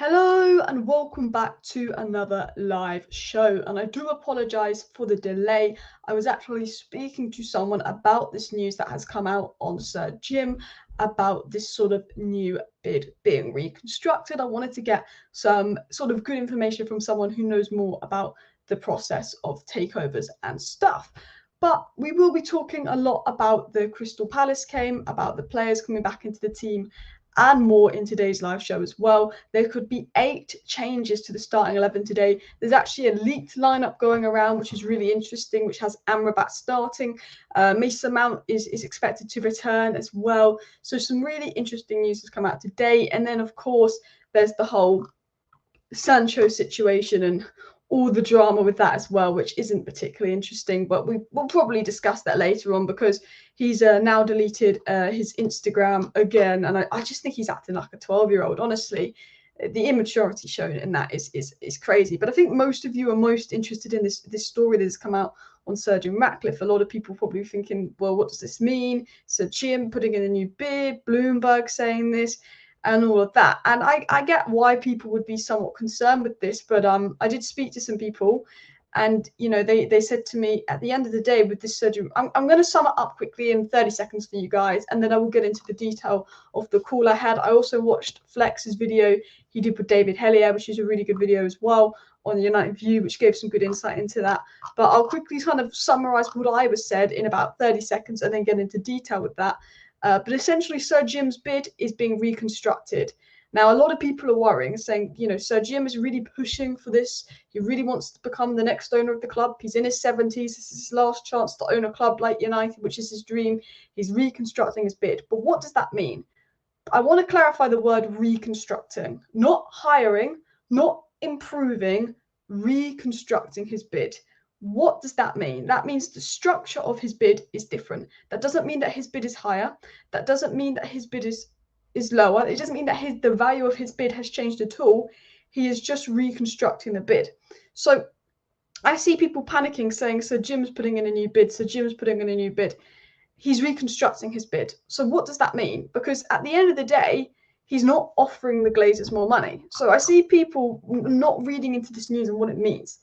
Hello and welcome back to another live show. And I do apologize for the delay. I was actually speaking to someone about this news that has come out on Sir Jim about this sort of new bid being reconstructed. I wanted to get some sort of good information from someone who knows more about the process of takeovers and stuff. But we will be talking a lot about the Crystal Palace game, about the players coming back into the team, and more in today's live show as well. There could be 8 changes to the starting 11 today. There's actually a leaked lineup going around, which is really interesting, which has Amrabat starting. Mason Mount is expected to return as well. So some really interesting news has come out today. And then, of course, there's the whole Sancho situation and all the drama with that as well, which isn't particularly interesting, but we will probably discuss that later on because he's now deleted his Instagram again, and I just think he's acting like a 12-year-old. Honestly, the immaturity shown in that is crazy. But I think most of you are most interested in this story that has come out on Sir Jim Ratcliffe. A lot of people probably thinking, well, what does this mean? Sir Jim putting in a new bid, Bloomberg saying this, and all of that. And I get why people would be somewhat concerned with this, but I did speak to some people, and they said to me, at the end of the day, with this surgery, I'm going to sum it up quickly in 30 seconds for you guys, and then I will get into the detail of the call I had. I also watched Flex's video he did with David Hellier, which is a really good video as well, on the United View, which gave some good insight into that. But I'll quickly kind of summarize what I was said in about 30 seconds and then get into detail with that. But essentially, Sir Jim's bid is being reconstructed. Now, a lot of people are worrying, saying, Sir Jim is really pushing for this. He really wants to become the next owner of the club. He's in his 70s. This is his last chance to own a club like United, which is his dream. He's reconstructing his bid. But what does that mean? I want to clarify the word reconstructing, not hiring, not improving, reconstructing his bid. What does that mean? That means the structure of his bid is different. That doesn't mean that his bid is higher. That doesn't mean that his bid is lower. It doesn't mean that the value of his bid has changed at all. He is just reconstructing the bid. So I see people panicking, saying, Sir Jim's putting in a new bid, Sir Jim's putting in a new bid. He's reconstructing his bid. So what does that mean? Because at the end of the day, he's not offering the Glazers more money. So I see people not reading into this news and what it means.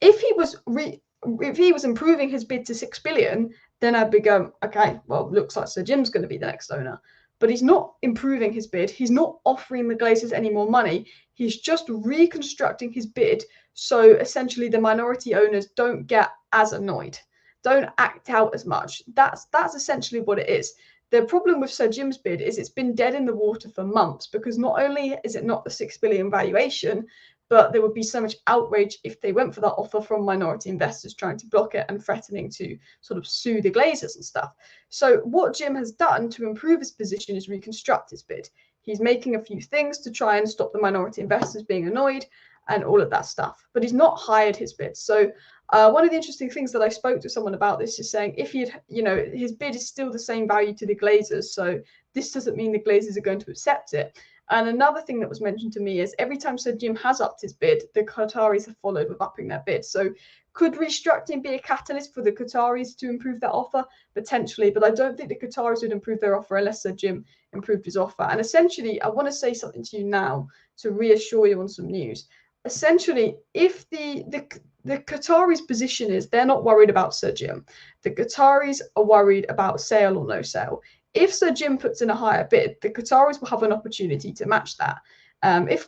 If he was improving his bid to 6 billion, then I'd be going, okay, well, looks like Sir Jim's going to be the next owner. But he's not improving his bid. He's not offering the Glazers any more money. He's just reconstructing his bid. So essentially, the minority owners don't get as annoyed, don't act out as much. That's essentially what it is. The problem with Sir Jim's bid is it's been dead in the water for months, because not only is it not the 6 billion valuation, but there would be so much outrage if they went for that offer from minority investors trying to block it and threatening to sort of sue the Glazers and stuff. So what Jim has done to improve his position is reconstruct his bid. He's making a few things to try and stop the minority investors being annoyed and all of that stuff, but he's not hired his bid. So one of the interesting things that I spoke to someone about this is saying, if he had, his bid is still the same value to the Glazers, so this doesn't mean the Glazers are going to accept it. And another thing that was mentioned to me is every time Sir Jim has upped his bid, the Qataris have followed with upping their bid. So could restructuring be a catalyst for the Qataris to improve their offer? Potentially, but I don't think the Qataris would improve their offer unless Sir Jim improved his offer. And essentially, I want to say something to you now to reassure you on some news. Essentially, if the Qataris' position is they're not worried about Sir Jim, the Qataris are worried about sale or no sale. If Sir Jim puts in a higher bid, the Qataris will have an opportunity to match that. If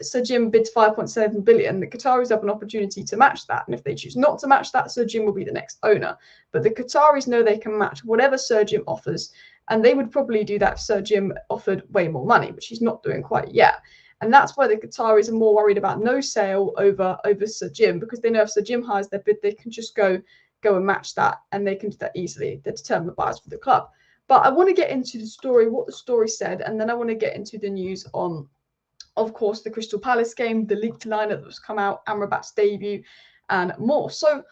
Sir Jim bids 5.7 billion, the Qataris have an opportunity to match that. And if they choose not to match that, Sir Jim will be the next owner. But the Qataris know they can match whatever Sir Jim offers. And they would probably do that if Sir Jim offered way more money, which he's not doing quite yet. And that's why the Qataris are more worried about no sale over Sir Jim, because they know if Sir Jim hires their bid, they can just go and match that, and they can do that easily. They determine the buyers for the club. But I want to get into the story, what the story said, and then I want to get into the news on, of course, the Crystal Palace game, the leaked lineup that was come out, Amrabat's debut, and more. So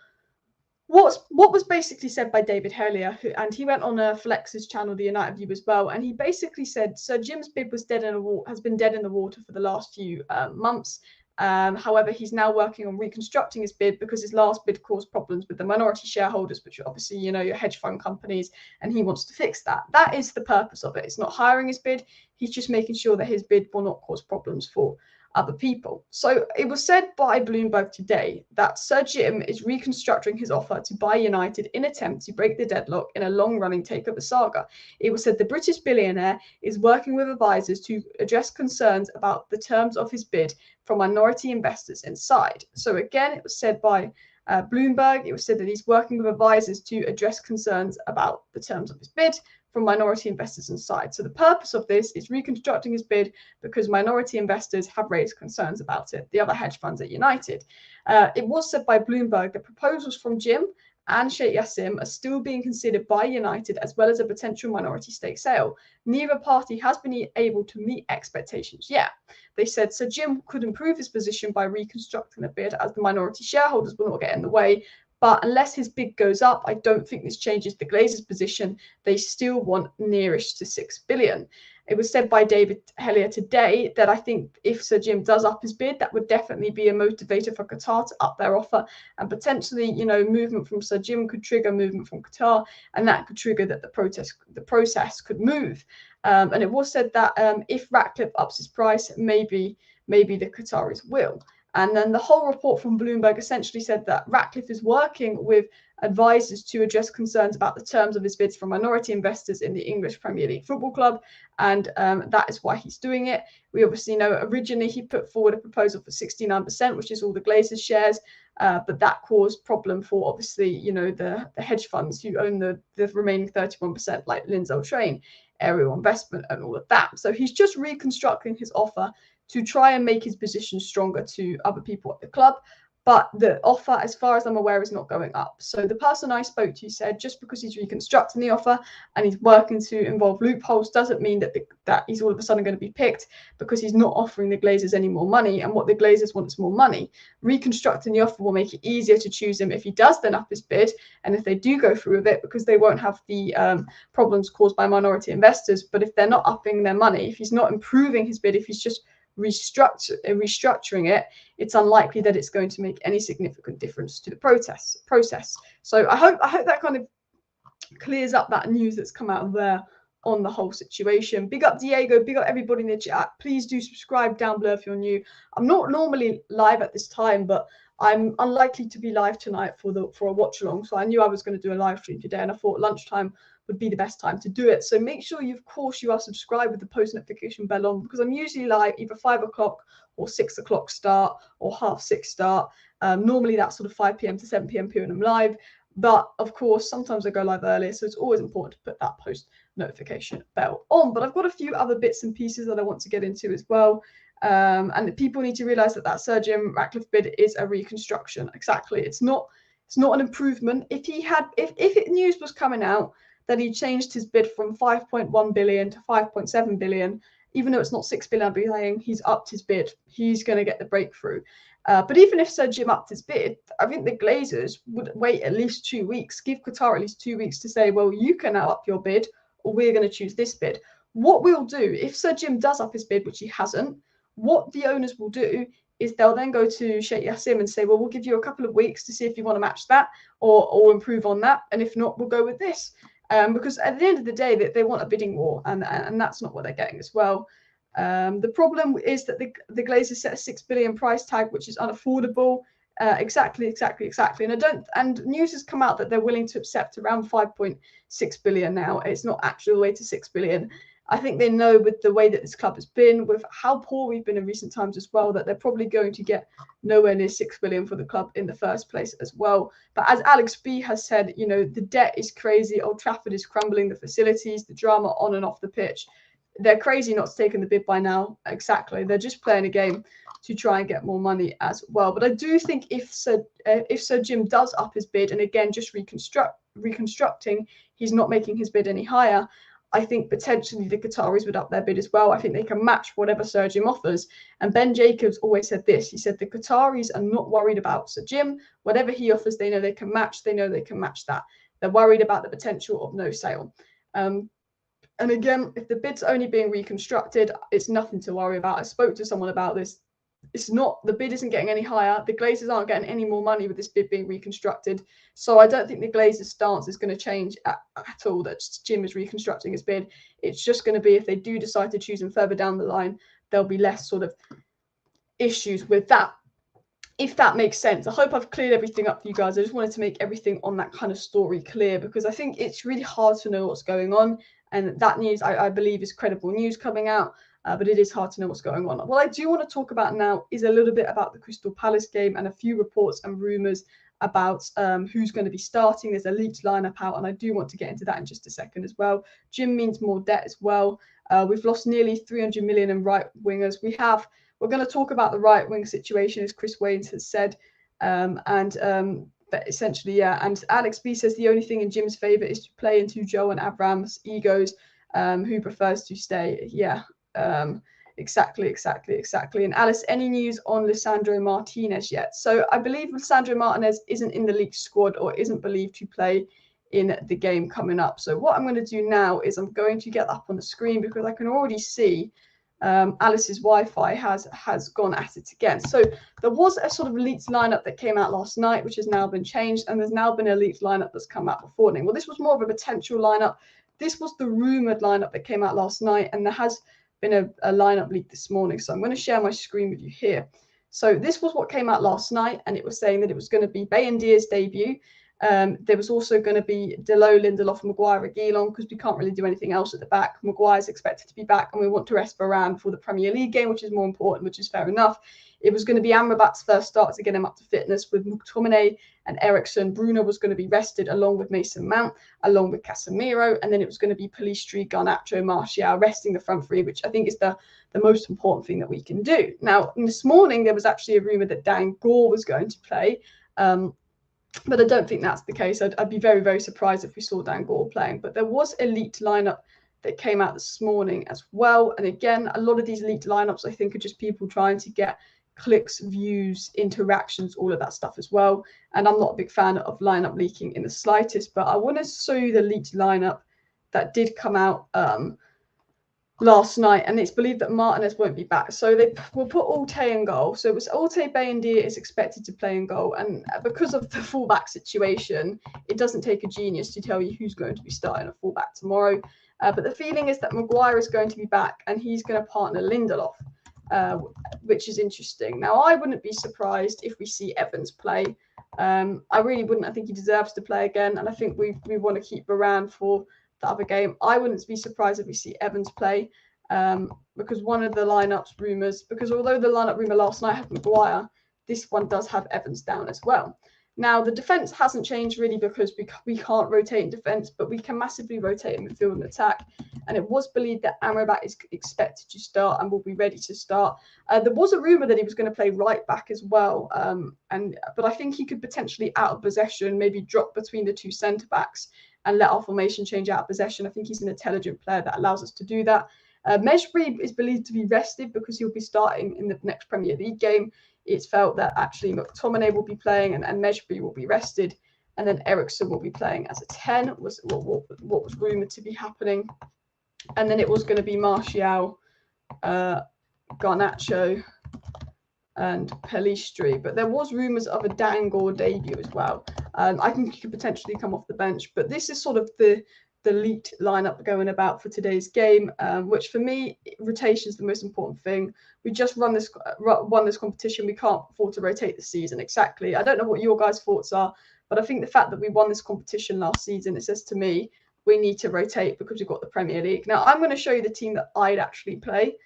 what was basically said by David Hellier, and he went on Flex's channel, the United View, as well, and he basically said Sir Jim's bid has been dead in the water for the last few months. However, he's now working on reconstructing his bid because his last bid caused problems with the minority shareholders, which are obviously, your hedge fund companies, and he wants to fix that. That is the purpose of it. It's not hiring his bid. He's just making sure that his bid will not cause problems for other people. So it was said by Bloomberg today that Sir Jim is reconstructing his offer to buy United in attempt to break the deadlock in a long-running takeover saga. It was said the British billionaire is working with advisors to address concerns about the terms of his bid from minority investors inside. So again, it was said by Bloomberg, it was said that he's working with advisors to address concerns about the terms of his bid from minority investors inside. So the purpose of this is reconstructing his bid because minority investors have raised concerns about it, the other hedge funds at United. It was said by Bloomberg that proposals from Jim and Sheikh Yassim are still being considered by United as well as a potential minority stake sale. Neither party has been able to meet expectations yet. They said Sir Jim could improve his position by reconstructing the bid as the minority shareholders will not get in the way. But unless his bid goes up, I don't think this changes the Glazers' position. They still want nearish to 6 billion. It was said by David Hellier today that I think if Sir Jim does up his bid, that would definitely be a motivator for Qatar to up their offer, and potentially, movement from Sir Jim could trigger movement from Qatar, and that could trigger that the process could move. And it was said that if Ratcliffe ups his price, maybe the Qataris will. And then the whole report from Bloomberg essentially said that Ratcliffe is working with advisors to address concerns about the terms of his bids from minority investors in the English Premier League Football Club, and that is why he's doing it. We obviously know originally he put forward a proposal for 69%, which is all the Glazers shares, but that caused problem for obviously, the hedge funds who own the remaining 31%, like Lindsay Train, Ariel Investment, and all of that. So he's just reconstructing his offer to try and make his position stronger to other people at the club. But the offer, as far as I'm aware, is not going up. So the person I spoke to said just because he's reconstructing the offer and he's working to involve loopholes doesn't mean that he's all of a sudden going to be picked, because he's not offering the Glazers any more money. And what the Glazers want is more money. Reconstructing the offer will make it easier to choose him if he does then up his bid, and if they do go through with it, because they won't have the problems caused by minority investors. But if they're not upping their money, if he's not improving his bid, if he's just restructuring it, it's unlikely that it's going to make any significant difference to the process. So I hope that kind of clears up that news that's come out of there on the whole situation. Big up Diego, big up everybody in the chat. Please do subscribe down below if you're new. I'm not normally live at this time, but I'm unlikely to be live tonight for a watch along. So I knew I was going to do a live stream today, and I thought lunchtime would be the best time to do it. So make sure you are subscribed with the post notification bell on, because I'm usually live either 5 o'clock or 6 o'clock start or 6:30 start. Normally that's sort of 5 p.m. to 7 p.m. period I'm live. But of course, sometimes I go live earlier, so it's always important to put that post notification bell on. But I've got a few other bits and pieces that I want to get into as well. And people need to realize that Sir Jim Ratcliffe bid is a reconstruction. Exactly. It's not an improvement. If news was coming out that he changed his bid from 5.1 billion to 5.7 billion, even though it's not 6 billion, I'd be saying he's upped his bid. He's going to get the breakthrough. But even if Sir Jim upped his bid, I think the Glazers would wait at least 2 weeks, give Qatar at least 2 weeks to say, well, you can now up your bid, or we're going to choose this bid. What we'll do, if Sir Jim does up his bid, which he hasn't, what the owners will do is they'll then go to Sheikh Yassim and say, well, we'll give you a couple of weeks to see if you want to match that or improve on that. And if not, we'll go with this. Because at the end of the day, they want a bidding war, and that's not what they're getting as well. The problem is that the Glazers set a 6 billion price tag, which is unaffordable. Exactly. And news has come out that they're willing to accept around 5.6 billion now. It's not actually the way to 6 billion. I think they know, with the way that this club has been, with how poor we've been in recent times as well, that they're probably going to get nowhere near 6 billion for the club in the first place as well. But as Alex B has said, the debt is crazy. Old Trafford is crumbling, the facilities, the drama on and off the pitch. They're crazy not to take in the bid by now. Exactly. They're just playing a game to try and get more money as well. But I do think if Sir Jim does up his bid, and again, just reconstructing, he's not making his bid any higher, I think potentially the Qataris would up their bid as well. I think they can match whatever Sir Jim offers. And Ben Jacobs always said this. He said the Qataris are not worried about Sir Jim. Whatever he offers, they know they can match. They know they can match that. They're worried about the potential of no sale. And again, if the bid's only being reconstructed, it's nothing to worry about. I spoke to someone about this. The bid isn't getting any higher. The Glazers aren't getting any more money with this bid being reconstructed. So I don't think the Glazers' stance is going to change at all, that Jim is reconstructing his bid. It's just going to be, if they do decide to choose him further down the line, there'll be less sort of issues with that, if that makes sense. I hope I've cleared everything up for you guys. I just wanted to make everything on that kind of story clear, because I think it's really hard to know what's going on. And that news, I believe, is credible news coming out, but it is hard to know what's going on. What I do want to talk about now is a little bit about the Crystal Palace game and a few reports and rumours about who's going to be starting. There's a leaked lineup out, and I do want to get into that in just a second as well. Jim means more debt as well. We've lost nearly 300 million in right wingers. We're going to talk about the right wing situation, as Chris Waynes has said. But essentially, yeah. And Alex B says the only thing in Jim's favour is to play into Joe and Abraham's egos, who prefers to stay. Yeah, exactly. And Alice, any news on Lisandro Martinez yet? So I believe Lisandro Martinez isn't in the league squad, or isn't believed to play in the game coming up. So what I'm going to do now is I'm going to get up on the screen, because I can already see Alice's Wi-Fi has gone at it again. So there was a sort of leaked lineup that came out last night, which has now been changed, and there's now been a leaked lineup that's come out before morning. Well, this was more of a potential lineup. This was the rumored lineup that came out last night, and there has been a lineup leak this morning. So I'm going to share my screen with you here. So this was what came out last night, and it was saying that it was going to be Bayendia's debut. There was also going to be Delo, Lindelof, Maguire, Reguilon, because we can't really do anything else at the back. Maguire's expected to be back, and we want to rest Varane for the Premier League game, which is more important, which is fair enough. It was going to be Amrabat's first start to get him up to fitness with McTominay and Eriksen. Bruno was going to be rested along with Mason Mount, along with Casemiro, and then it was going to be Pellistri, Garnacho, Martial resting the front three, which I think is the most important thing that we can do. Now, this morning, there was actually a rumour that Dan Gore was going to play. But I don't think that's the case. I'd be very, very surprised if we saw Dan Gore playing. But there was a leaked lineup that came out this morning as well. And again, a lot of these leaked lineups, I think, are just people trying to get clicks, views, interactions, all of that stuff as well. And I'm not a big fan of lineup leaking in the slightest. But I want to show you the leaked lineup that did come out last night, and it's believed that Martinez won't be back. So they will put Altay in goal. So it was Altay, Bayendia is expected to play in goal, and because of the fullback situation, it doesn't take a genius to tell you who's going to be starting a fullback tomorrow. But the feeling is that Maguire is going to be back, and he's going to partner Lindelof, which is interesting. Now, I wouldn't be surprised if we see Evans play. I really wouldn't. I think he deserves to play again, and I think we want to keep Varane for the other game. I wouldn't be surprised if we see Evans play, because one of the lineups rumours, because although the lineup rumour last night had Maguire, this one does have Evans down as well. Now, the defence hasn't changed really, because we can't rotate in defence, but we can massively rotate in midfield and attack. And it was believed that Amrabat is expected to start and will be ready to start. There was a rumour that he was going to play right back as well, but I think he could potentially, out of possession, maybe drop between the two centre backs and let our formation change out of possession. I think he's an intelligent player that allows us to do that. Mejbri is believed to be rested because he'll be starting in the next Premier League game. It's felt that actually McTominay will be playing and Mejbri will be rested, and then Eriksen will be playing as a 10, was what was rumoured to be happening. And then it was going to be Martial, Garnacho, and Pellistri, but there was rumours of a Dan Gore debut as well. I think he could potentially come off the bench, but this is sort of the leaked lineup going about for today's game, which for me, rotation is the most important thing. We just won this competition. We can't afford to rotate this season. Exactly. I don't know what your guys' thoughts are, but I think the fact that we won this competition last season, it says to me we need to rotate because we've got the Premier League. Now, I'm going to show you the team that I'd actually play.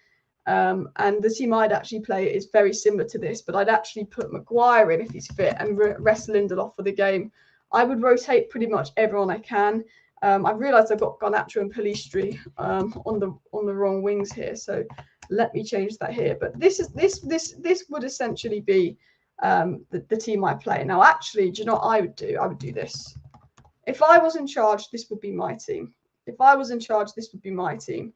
And the team I'd actually play is very similar to this, but I'd actually put Maguire in if he's fit and rest Lindelof for the game. I would rotate pretty much everyone I can. I've realised I've got Garnacho and Pellistri on the wrong wings here, so let me change that here. But this would essentially be the team I play. Now, actually, do you know what I would do? I would do this. If I was in charge, this would be my team. If I was in charge, this would be my team.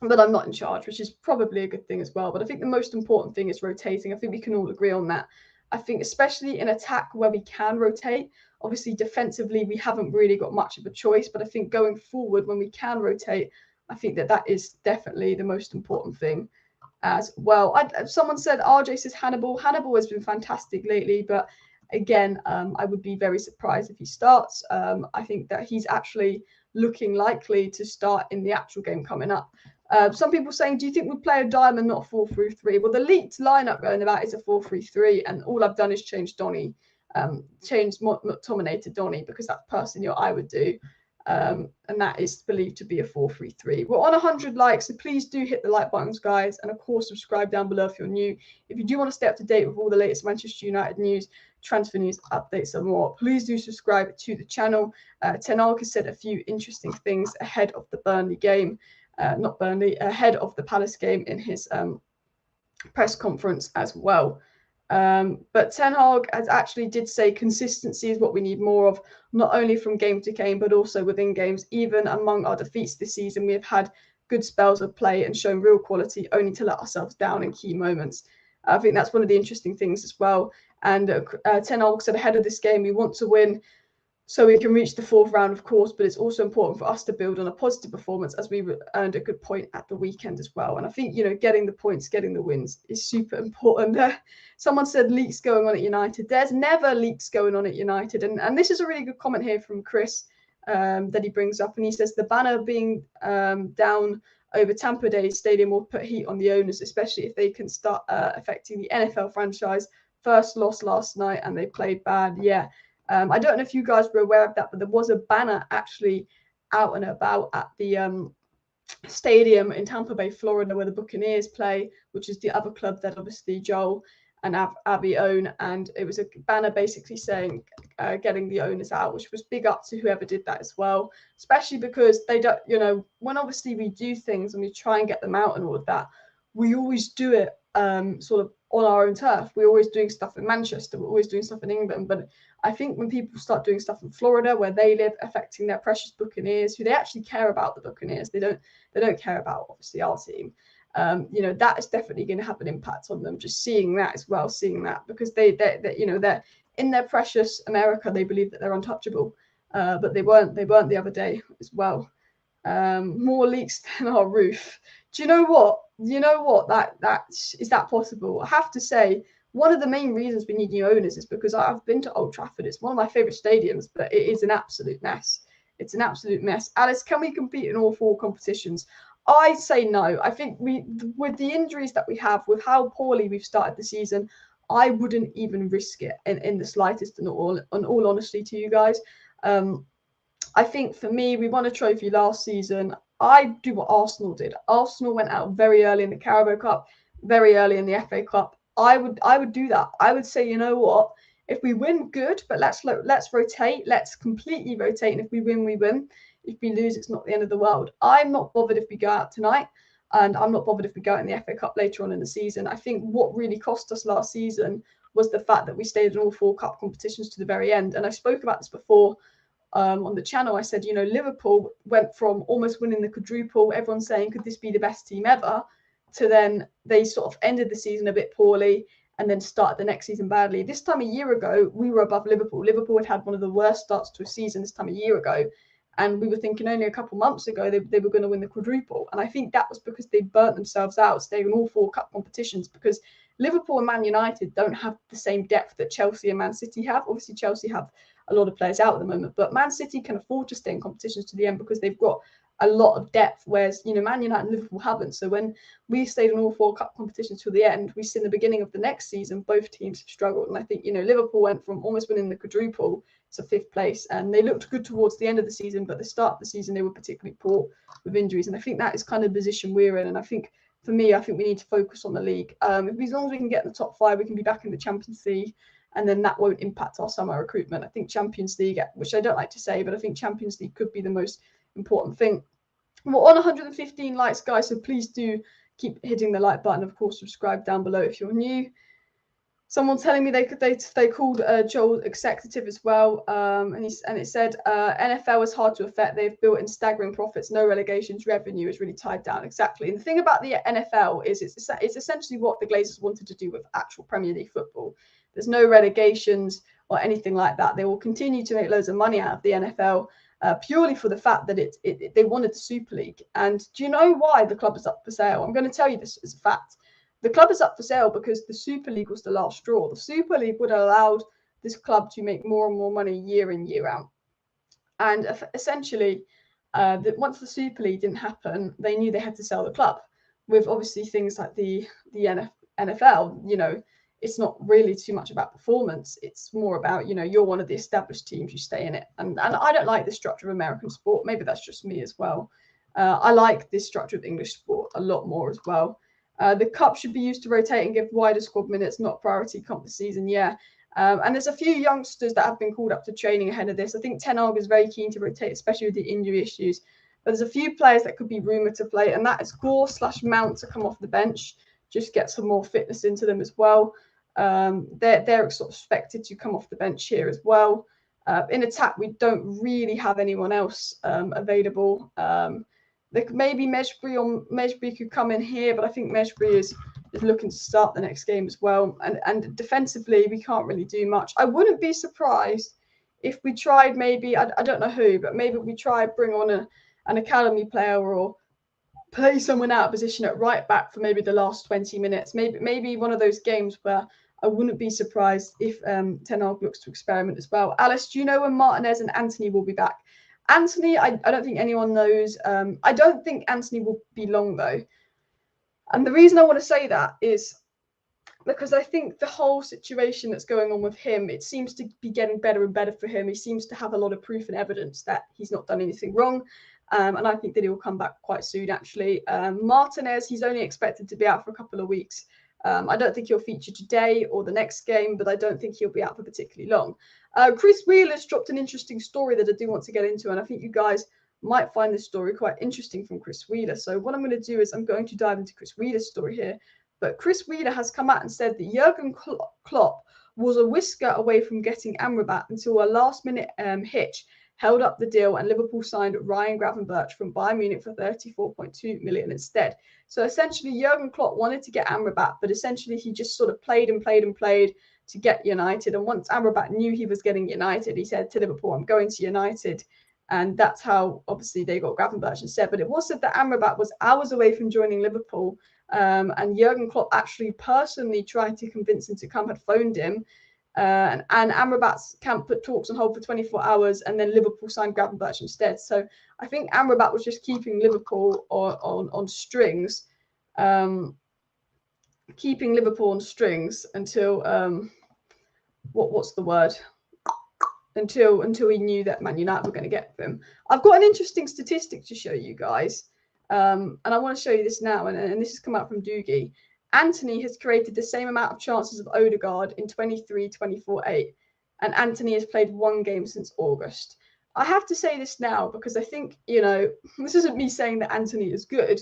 But I'm not in charge, which is probably a good thing as well. But I think the most important thing is rotating. I think we can all agree on that. I think especially in attack where we can rotate, obviously defensively we haven't really got much of a choice. But I think going forward when we can rotate, I think that is definitely the most important thing as well. Someone said, RJ says Hannibal. Hannibal has been fantastic lately, but again, I would be very surprised if he starts. I think that he's actually looking likely to start in the actual game coming up. Some people saying, do you think we play a diamond, not a 4-3-3? Well, the leaked lineup going about is a 4-3-3, and all I've done is change Donny, change McTominay to Donny, because that's personally what I would do. And that is believed to be a 4-3-3. We're on 100 likes, so please do hit the like buttons, guys, and of course subscribe down below if you're new. If you do want to stay up to date with all the latest Manchester United news, transfer news, updates, and more, please do subscribe to the channel. Ten Hag has said a few interesting things ahead of the Burnley game. Ahead of the Palace game in his press conference as well. But Ten Hag has actually did say consistency is what we need more of, not only from game to game, but also within games. Even among our defeats this season, we have had good spells of play and shown real quality, only to let ourselves down in key moments. I think that's one of the interesting things as well. And Ten Hag said ahead of this game, we want to win so we can reach the fourth round, of course, but it's also important for us to build on a positive performance, as we earned a good point at the weekend as well. And I think, getting the points, getting the wins is super important. Someone said leaks going on at United. There's never leaks going on at United. And this is a really good comment here from Chris that he brings up. And he says the banner being down over Tampa Bay Stadium will put heat on the owners, especially if they can start affecting the NFL franchise. First loss last night and they played bad. Yeah. I don't know if you guys were aware of that, but there was a banner actually out and about at the stadium in Tampa Bay, Florida, where the Buccaneers play, which is the other club that obviously Joel and Abby own. And it was a banner basically saying getting the owners out, which was big up to whoever did that as well, especially because they don't, when obviously we do things and we try and get them out and all of that, we always do it sort of on our own turf. We're always doing stuff in Manchester, we're always doing stuff in England. But I think when people start doing stuff in Florida, where they live, affecting their precious Buccaneers, who they actually care about the Buccaneers, they don't care about obviously our team. That is definitely going to have an impact on them. Just seeing that as well, because they're in their precious America, they believe that they're untouchable, but they weren't the other day as well. More leaks than our roof. Do you know what? Is that possible? I have to say, one of the main reasons we need new owners is because I've been to Old Trafford. It's one of my favourite stadiums, but it is an absolute mess. It's an absolute mess. Alice, can we compete in all four competitions? I say no. I think with the injuries that we have, with how poorly we've started the season, I wouldn't even risk it in the slightest, in all honesty to you guys. I think for me, we won a trophy last season. I do what Arsenal did. Arsenal went out very early in the Carabao Cup, very early in the FA Cup. I would do that. I would say, you know what? If we win, good, but let's rotate. Let's completely rotate. And if we win, we win. If we lose, it's not the end of the world. I'm not bothered if we go out tonight, and I'm not bothered if we go out in the FA Cup later on in the season. I think what really cost us last season was the fact that we stayed in all four cup competitions to the very end. And I spoke about this before. On the channel, I said, Liverpool went from almost winning the quadruple, everyone saying, could this be the best team ever, to then they sort of ended the season a bit poorly and then started the next season badly. This time a year ago, we were above Liverpool. Liverpool had one of the worst starts to a season this time a year ago. And we were thinking only a couple months ago they were going to win the quadruple. And I think that was because they burnt themselves out staying in all four cup competitions, because Liverpool and Man United don't have the same depth that Chelsea and Man City have. Obviously, Chelsea have a lot of players out at the moment, but Man City can afford to stay in competitions to the end because they've got a lot of depth, whereas Man United and Liverpool haven't. So when we stayed in all four cup competitions till the end, we see in the beginning of the next season both teams have struggled. And I think Liverpool went from almost winning the quadruple to fifth place, and they looked good towards the end of the season, but the start of the season they were particularly poor with injuries. And I think that is kind of the position we're in. And I think for me, I think we need to focus on the league. As long as we can get in the top five, we can be back in the Champions League. And then that won't impact our summer recruitment. I think Champions League, which I don't like to say, but I think Champions League could be the most important thing. We're on 115 likes, guys, so please do keep hitting the like button. Of course, subscribe down below if you're new. Someone telling me they called Joel executive as well, and it said NFL is hard to affect. They've built in staggering profits, no relegations, revenue is really tied down. Exactly. And the thing about the NFL is it's essentially what the Glazers wanted to do with actual Premier League football. There's no relegations or anything like that. They will continue to make loads of money out of the NFL purely for the fact that they wanted the Super League. And do you know why the club is up for sale? I'm going to tell you this as a fact. The club is up for sale because the Super League was the last straw. The Super League would have allowed this club to make more and more money year in, year out. And essentially, that once the Super League didn't happen, they knew they had to sell the club. With obviously things like the NFL, you know, it's not really too much about performance. It's more about, you know, you're one of the established teams, you stay in it. And I don't like the structure of American sport. Maybe that's just me as well. I like this structure of English sport a lot more as well. The cup should be used to rotate and give wider squad minutes, not priority comp this season. Yeah. And there's a few youngsters that have been called up to training ahead of this. I think Ten Hag is very keen to rotate, especially with the injury issues. But there's a few players that could be rumoured to play, and that is Gore/Mount to come off the bench, just get some more fitness into them as well. They're sort of expected to come off the bench here as well. In attack, we don't really have anyone else available. Maybe Mejbri could come in here, but I think Mejbri is looking to start the next game as well. And defensively, we can't really do much. I wouldn't be surprised if we tried maybe, I don't know who, but maybe we try bring on an academy player or play someone out of position at right back for maybe the last 20 minutes. Maybe one of those games where I wouldn't be surprised if Ten Hag looks to experiment as well. Alice, do you know when Martinez and Anthony will be back? Anthony, I don't think anyone knows. I don't think Anthony will be long, though. And the reason I want to say that is because I think the whole situation that's going on with him, it seems to be getting better and better for him. He seems to have a lot of proof and evidence that he's not done anything wrong. And I think that he will come back quite soon, actually. Martinez, he's only expected to be out for a couple of weeks. I don't think he'll feature today or the next game, but I don't think he'll be out for particularly long. Chris Wheeler's dropped an interesting story that I do want to get into, and I think you guys might find this story quite interesting from Chris Wheeler. So what I'm going to do is I'm going to dive into Chris Wheeler's story here. But Chris Wheeler has come out and said that Jurgen Klopp was a whisker away from getting Amrabat until a last-minute hitch held up the deal, and Liverpool signed Ryan Gravenberch from Bayern Munich for 34.2 million instead. So essentially, Jurgen Klopp wanted to get Amrabat, but essentially he just sort of played to get United. And once Amrabat knew he was getting United, he said to Liverpool, "I'm going to United." And that's how, obviously, they got Gravenberch instead. But it was said that Amrabat was hours away from joining Liverpool. And Jurgen Klopp actually personally tried to convince him to come, had phoned him. And Amrabat's camp put talks on hold for 24 hours, and then Liverpool signed Gravenberch instead. So I think Amrabat was just keeping Liverpool on strings, keeping Liverpool on strings until what's the word? Until he knew that Man United were going to get him. I've got an interesting statistic to show you guys, and I want to show you this now. And this has come out from Doogie. Anthony has created the same amount of chances of Odegaard in 23-24-8, and Anthony has played one game since August. I have to say this now because I think, you know, this isn't me saying that Anthony is good,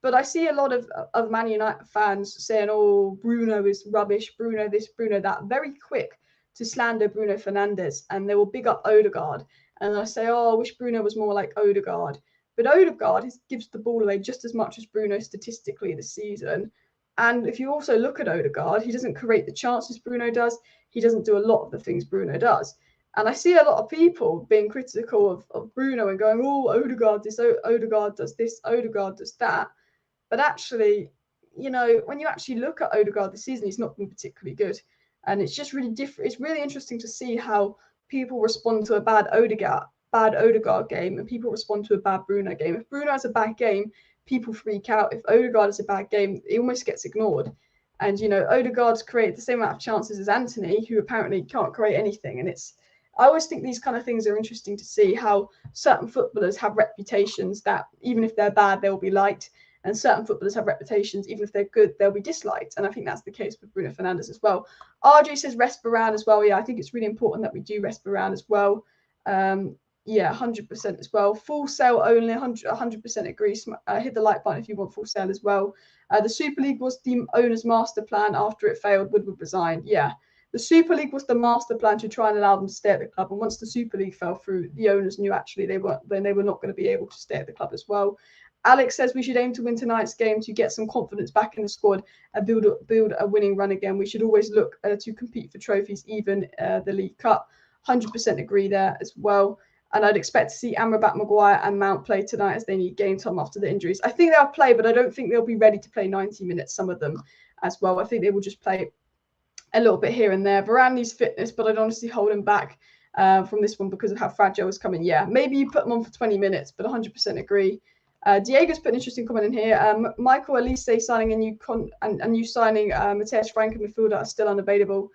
but I see a lot of Man United fans saying, "Oh, Bruno is rubbish, Bruno this, Bruno that," very quick to slander Bruno Fernandes, and they will big up Odegaard. And I say, "Oh, I wish Bruno was more like Odegaard." But Odegaard gives the ball away just as much as Bruno statistically this season. And if you also look at Odegaard, he doesn't create the chances Bruno does. He doesn't do a lot of the things Bruno does. And I see a lot of people being critical of Bruno and going, "Oh, Odegaard this, Odegaard does this, Odegaard does that." But actually, you know, when you actually look at Odegaard this season, he's not been particularly good. And it's just really different. It's really interesting to see how people respond to a bad Odegaard game, and people respond to a bad Bruno game. If Bruno has a bad game, people freak out. If Odegaard has a bad game, it almost gets ignored. And, you know, Odegaard's created the same amount of chances as Anthony, who apparently can't create anything. And I always think these kind of things are interesting to see how certain footballers have reputations that even if they're bad, they'll be liked. And certain footballers have reputations, even if they're good, they'll be disliked. And I think that's the case with Bruno Fernandes as well. RJ says rest Varane as well. Yeah, I think it's really important that we do rest Varane as well. Yeah, 100% as well. Full sale only, 100% agree. Hit the like button if you want full sale as well. The Super League was the owner's master plan. After it failed, Woodward resigned. Yeah, the Super League was the master plan to try and allow them to stay at the club. And once the Super League fell through, the owners knew actually they were not going to be able to stay at the club as well. Alex says we should aim to win tonight's game to get some confidence back in the squad and build a winning run again. We should always look to compete for trophies, even the League Cup. 100% agree there as well. And I'd expect to see Amrabat, Maguire and Mount play tonight as they need game time after the injuries. I think they'll play, but I don't think they'll be ready to play 90 minutes, some of them as well. I think they will just play a little bit here and there. Varane needs fitness, but I'd honestly hold him back from this one because of how fragile it's coming. Yeah, maybe you put him on for 20 minutes, but 100% agree. Diego's put an interesting comment in here. Michael Elise signing and you signing Mateus Frank and midfielder are still unavailable.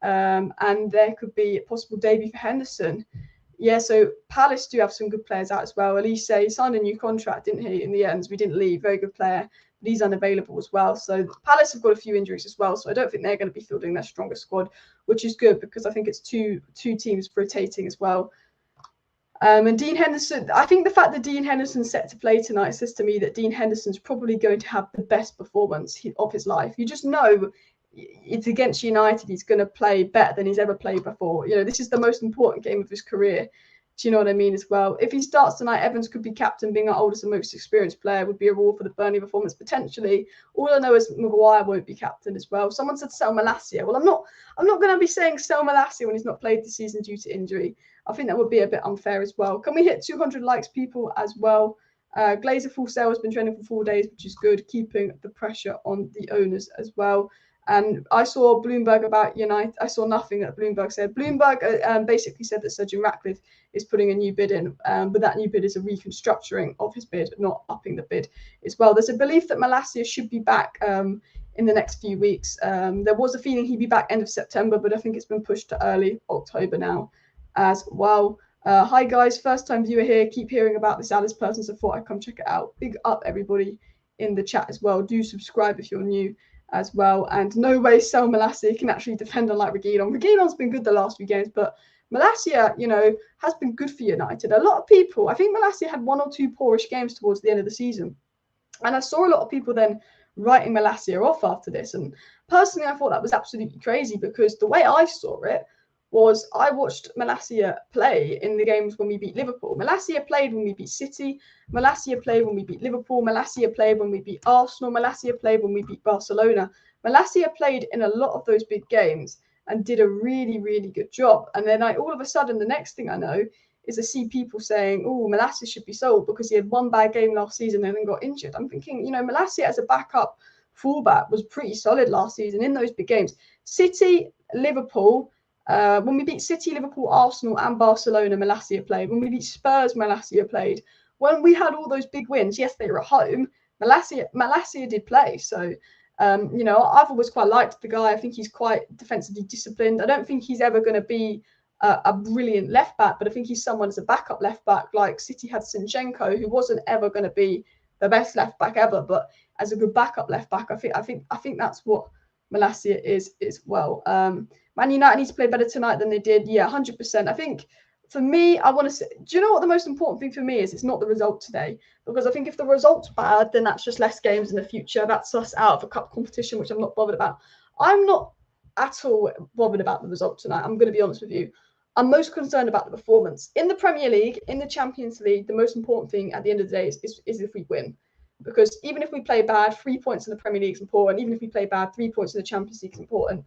And there could be a possible debut for Henderson. Yeah, so Palace do have some good players out as well. Elise signed a new contract, didn't he, in the end? We didn't leave. Very good player. But he's unavailable as well. So Palace have got a few injuries as well. So I don't think they're going to be fielding their strongest squad, which is good because I think it's two teams rotating as well. And Dean Henderson, I think the fact that Dean Henderson's set to play tonight says to me that Dean Henderson's probably going to have the best performance of his life. You just know it's against United. He's going to play better than he's ever played before. You know, this is the most important game of his career. Do you know what I mean as well? If he starts tonight, Evans could be captain, being our oldest and most experienced player would be a reward for the Burnley performance, potentially. All I know is Maguire won't be captain as well. Someone said sell Malacia. Well, I'm not going to be saying sell Malacia when he's not played this season due to injury. I think that would be a bit unfair as well. Can we hit 200 likes, people, as well? Glazer Full Sail has been training for 4 days, which is good, keeping the pressure on the owners as well. And I saw Bloomberg about United. I saw nothing that Bloomberg said. Bloomberg basically said that Sir Jim Ratcliffe is putting a new bid in, but that new bid is a reconstructuring of his bid, not upping the bid as well. There's a belief that Malacia should be back in the next few weeks. There was a feeling he'd be back end of September, but I think it's been pushed to early October now as well. Hi guys, first time viewer here. Keep hearing about this Alice person, so thought I'd come check it out. Big up everybody in the chat as well. Do subscribe if you're new as well. And no way sell Malacia. He can actually defend unlike Reguilon. Reguilon's been good the last few games, but Malacia, you know, has been good for United. A lot of people, I think Malacia had 1 or 2 poorish games towards the end of the season. And I saw a lot of people then writing Malacia off after this. And personally, I thought that was absolutely crazy because the way I saw it was I watched Malacia play in the games when we beat Liverpool. Malacia played when we beat City. Malacia played when we beat Liverpool. Malacia played when we beat Arsenal. Malacia played when we beat Barcelona. Malacia played in a lot of those big games and did a really, really good job. And then all of a sudden, the next thing I know is I see people saying, oh, Malacia should be sold because he had 1 bad game last season and then got injured. I'm thinking, you know, Malacia as a backup fullback was pretty solid last season in those big games. City, Liverpool, when we beat City, Liverpool, Arsenal and Barcelona, Malacia played. When we beat Spurs, Malacia played. When we had all those big wins, yes, they were at home, Malacia did play. So, you know, I've always quite liked the guy. I think he's quite defensively disciplined. I don't think he's ever going to be a brilliant left back, but I think he's someone as a backup left back, like City had Zinchenko, who wasn't ever going to be the best left back ever, but as a good backup left back, I think that's what Malacia is well. Man United need to play better tonight than they did. Yeah, 100%. I think for me, I want to say, do you know what the most important thing for me is? It's not the result today, because I think if the result's bad, then that's just less games in the future. That's us out of a cup competition, which I'm not bothered about. I'm not at all bothered about the result tonight. I'm going to be honest with you. I'm most concerned about the performance. In the Premier League, in the Champions League, the most important thing at the end of the day is if we win. Because even if we play bad, 3 points in the Premier League is important. Even if we play bad, 3 points in the Champions League is important.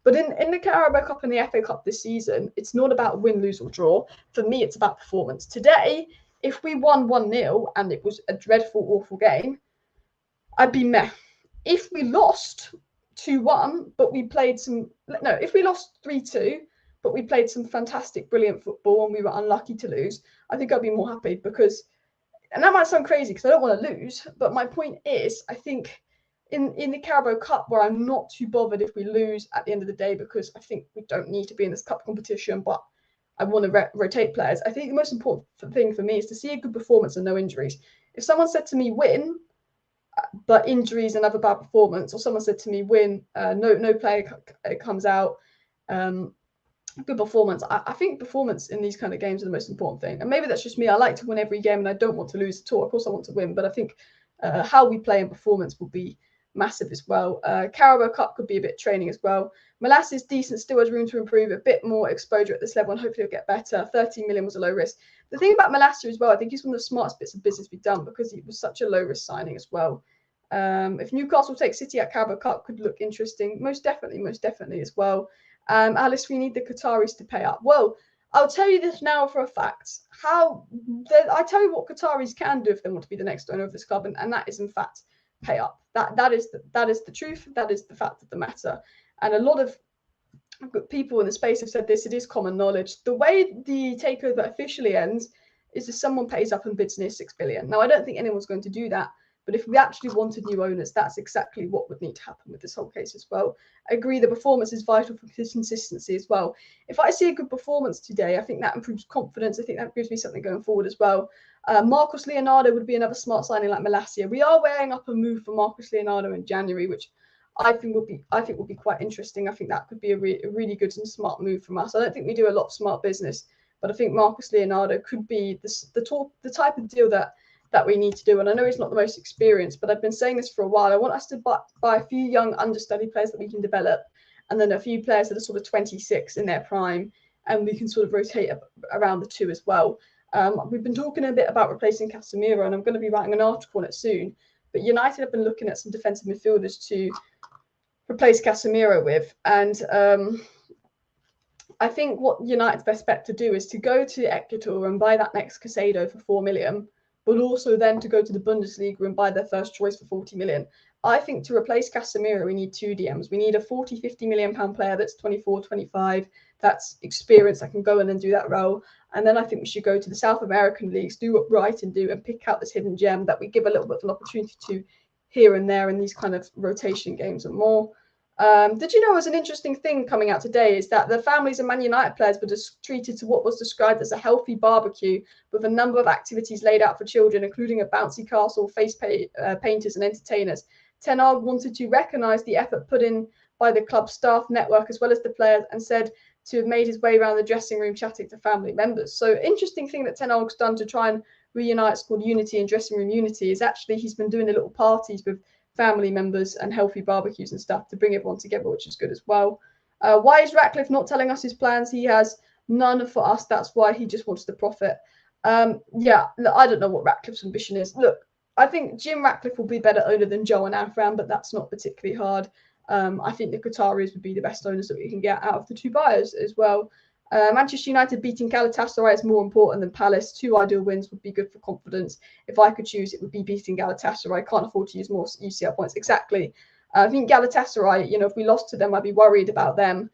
But in the Carabao Cup and the FA Cup this season, it's not about win, lose or draw. For me, it's about performance. Today, if we won 1-0 and it was a dreadful, awful game, I'd be meh. If we lost 2-1, but we played if we lost 3-2, but we played some fantastic, brilliant football and we were unlucky to lose, I think I'd be more happy because, and that might sound crazy because I don't want to lose, but my point is, I think in the Carabao Cup, where I'm not too bothered if we lose at the end of the day because I think we don't need to be in this cup competition, but I want to rotate players. I think the most important thing for me is to see a good performance and no injuries. If someone said to me, win, but injuries and other bad performance, or someone said to me, win, no player comes out, good performance. I think performance in these kind of games are the most important thing. And maybe that's just me. I like to win every game and I don't want to lose at all. Of course I want to win, but I think how we play and performance will be massive as well. Carabao Cup could be a bit training as well. Malacia is decent, still has room to improve, a bit more exposure at this level and hopefully it'll get better. 13 million was a low risk. The thing about Malacia as well, I think he's one of the smartest bits of business we've done because he was such a low risk signing as well. If Newcastle take City at Carabao Cup could look interesting. Most definitely as well. Alice, we need the Qataris to pay up. Well, I'll tell you this now for a fact. I tell you what Qataris can do if they want to be the next owner of this club, and that is in fact pay up. That is the truth. That is the fact of the matter. And a lot of people in the space have said this, it is common knowledge. The way the takeover officially ends is if someone pays up and bids near 6 billion. Now, I don't think anyone's going to do that, but if we actually wanted new owners, that's exactly what would need to happen with this whole case as well. I agree the performance is vital for consistency as well. If I see a good performance today, I think that improves confidence. I think that gives me something going forward as well. Marcos Leonardo would be another smart signing like Malacia. We are weighing up a move for Marcos Leonardo in January, which I think will be quite interesting. I think that could be a really good and smart move from us. I don't think we do a lot of smart business, but I think Marcos Leonardo could be the type of deal that we need to do. And I know he's not the most experienced, but I've been saying this for a while. I want us to buy a few young understudy players that we can develop, and then a few players that are sort of 26 in their prime, and we can sort of rotate around the two as well. We've been talking a bit about replacing Casemiro, and I'm going to be writing an article on it soon. But United have been looking at some defensive midfielders to replace Casemiro with, and I think what United's best bet to do is to go to Ecuador and buy that next Casado for 4 million, but also then to go to the Bundesliga and buy their first choice for 40 million. I think to replace Casemiro, we need two DMs. We need a 40, 50 million pound player that's 24, 25, that's experienced, that can go in and do that role. And then I think we should go to the South American leagues, do what Brighton do, and pick out this hidden gem that we give a little bit of an opportunity to here and there in these kind of rotation games and more. Did you know, as an interesting thing coming out today, is that the families of Man United players were treated to what was described as a healthy barbecue with a number of activities laid out for children, including a bouncy castle, painters and entertainers. Ten Hag wanted to recognise the effort put in by the club staff network as well as the players, and said to have made his way around the dressing room chatting to family members. So interesting thing that Ten Hag's done to try and reunite squad unity and dressing room unity is actually he's been doing the little parties with family members and healthy barbecues and stuff to bring everyone together, which is good as well. Why is Ratcliffe not telling us his plans? He has none for us. That's why he just wants to profit. Yeah, I don't know what Ratcliffe's ambition is. Look, I think Jim Ratcliffe will be a better owner than Joe and Avram, but that's not particularly hard. I think the Qataris would be the best owners that we can get out of the two buyers as well. Manchester United beating Galatasaray is more important than Palace. 2 ideal wins would be good for confidence. If I could choose, it would be beating Galatasaray. I can't afford to use more UCL points. Exactly. I think Galatasaray, if we lost to them, I'd be worried about them,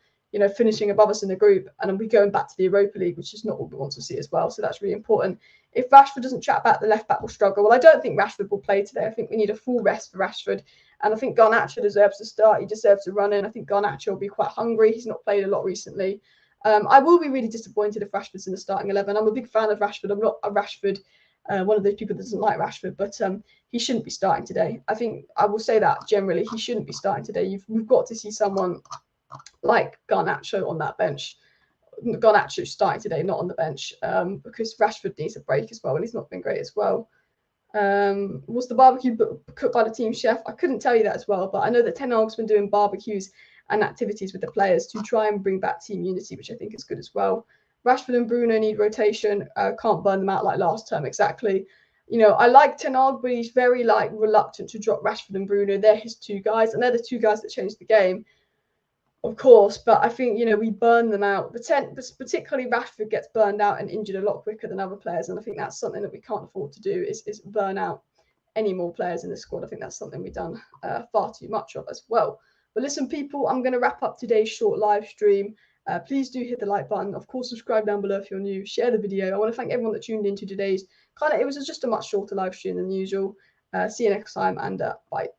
finishing above us in the group, and then we going back to the Europa League, which is not what we want to see as well. So that's really important. If Rashford doesn't chat back, the left back will struggle. Well, I don't think Rashford will play today. I think we need a full rest for Rashford. And I think Garnacho deserves to start. He deserves to run in. I think Garnacho will be quite hungry. He's not played a lot recently. I will be really disappointed if Rashford's in the starting 11. I'm a big fan of Rashford. I'm not a Rashford, one of those people that doesn't like Rashford, but he shouldn't be starting today. I think I will say that generally, he shouldn't be starting today. We've got to see someone like Garnacho on that bench. Garnacho starting today, not on the bench, because Rashford needs a break as well, and he's not been great as well. Was the barbecue cooked by the team chef? I couldn't tell you that as well, but I know that Ten Hag's been doing barbecues and activities with the players to try and bring back team unity, which I think is good as well. Rashford and Bruno need rotation. Can't burn them out like last term. Exactly. I like Ten Hag, but he's very reluctant to drop Rashford and Bruno. They're his two guys, and they're the two guys that changed the game, of course. But I think we burn them out. Particularly Rashford gets burned out and injured a lot quicker than other players, and I think that's something that we can't afford to do is burn out any more players in the squad. I think that's something we've done far too much of as well. But listen, people, I'm going to wrap up today's short live stream. Please do hit the like button. Of course, subscribe down below if you're new. Share the video. I want to thank everyone that tuned into today's it was just a much shorter live stream than usual. See you next time, and bye.